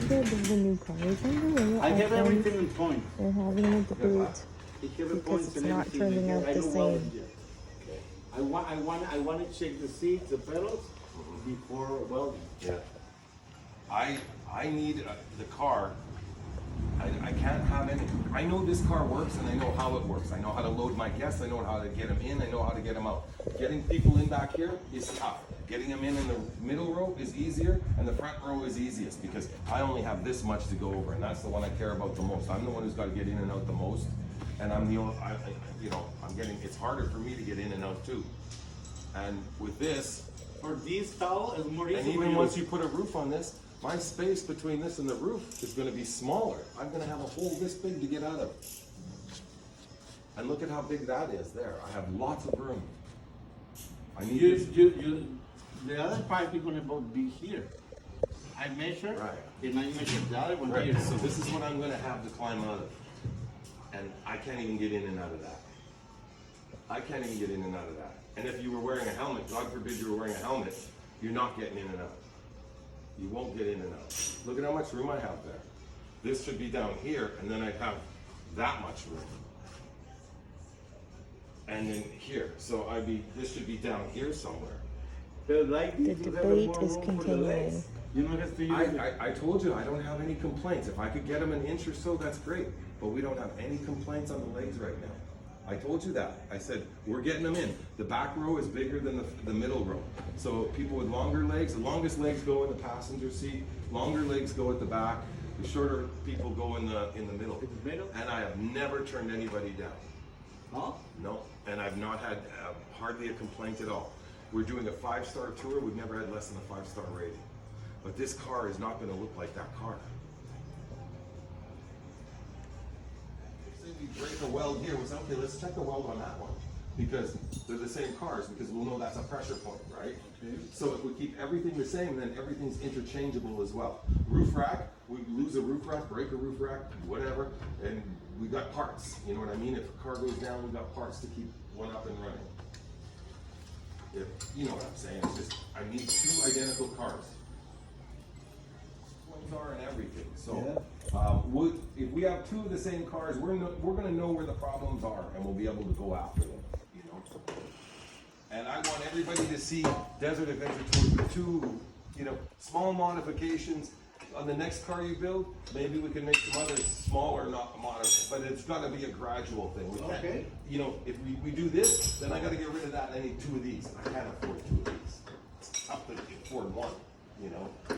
good of the new cars on the way. I have think everything in point. they're having a debate I have the because points it's and not everything. turning out I the know well same. yet. I want to check the seats, the pedals before welding. Yeah. I need the car. I can't have any. I know this car works and I know how it works. I know how to load my guests. I know how to get them in. I know how to get them out. Getting people in back here is tough. Getting them in the middle row is easier, and the front row is easiest because I only have this much to go over, and that's the one I care about the most. I'm the one who's got to get in and out the most, and I'm the only. I'm getting. It's harder for me to get in and out too. And with this, For this towel, it's more easy. and even once you put a roof on this, my space between this and the roof is going to be smaller. I'm going to have a hole this big to get out of. And look at how big that is there. I have lots of room. I need this. The other pipe is gonna both be here. I measure, Right. and I measure the other one Right, here. so this is what I'm going to have to climb out of. And I can't even get in and out of that. I can't even get in and out of that. And if you were wearing a helmet, God forbid you were wearing a helmet, you're not getting in and out. You won't get in and out. Look at how much room I have there. This should be down here, and then I'd have that much room. And then here, so this should be down here somewhere. But like The this, you have debate more is room for the continuing. legs. You don't have to use I told you I don't have any complaints. If I could get them an inch or so, that's great. But we don't have any complaints on the legs right now. I told you that. I said, we're getting them in. The back row is bigger than the middle row. So people with longer legs, the longest legs go in the passenger seat, longer legs go at the back, the shorter people go in the middle. In the middle? And I have never turned anybody down. Huh? No, and I've not had hardly a complaint at all. We're doing a 5-star tour. We've never had less than a 5-star rating. But this car is not going to look like that car. Say we break a weld here. Was okay. Let's check the weld on that one because they're the same cars. Because we'll know that's a pressure point, right? Okay. So if we keep everything the same, then everything's interchangeable as well. Roof rack. We lose a roof rack, break a roof rack, whatever, and we got parts. You know what I mean? If a car goes down, we got parts to keep one up and running. If, you know what I'm saying? It's just, I need 2 identical cars. Ones are and everything. So, if we have 2 of the same cars, we're going to know where the problems are, and we'll be able to go after them. You know. And I want everybody to see Desert Adventure Tours with 2, small modifications. On the next car you build, maybe we can make some other smaller, not modest, but it's got to be a gradual thing. We can't, Okay. If we do this, then I got to get rid of that. And I need 2 of these. I can't afford 2 of these. It's tough to afford 1,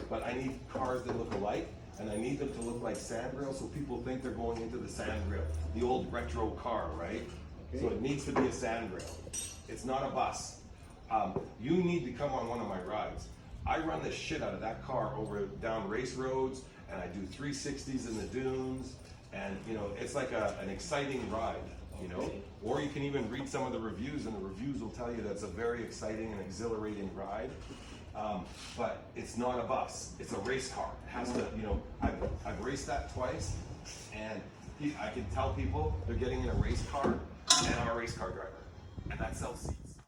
But I need cars that look alike, and I need them to look like Sandrail, so people think they're going into the Sandrail, the old retro car, right? Okay. So it needs to be a Sandrail. It's not a bus. You need to come on one of my rides. I run the shit out of that car down race roads, and I do 360s in the dunes, and it's like an exciting ride, Okay. Or you can even read some of the reviews, and the reviews will tell you that's a very exciting and exhilarating ride. But it's not a bus; it's a race car. It has to, I've raced that twice, and I can tell people they're getting in a race car, and I'm a race car driver, and that sells seats.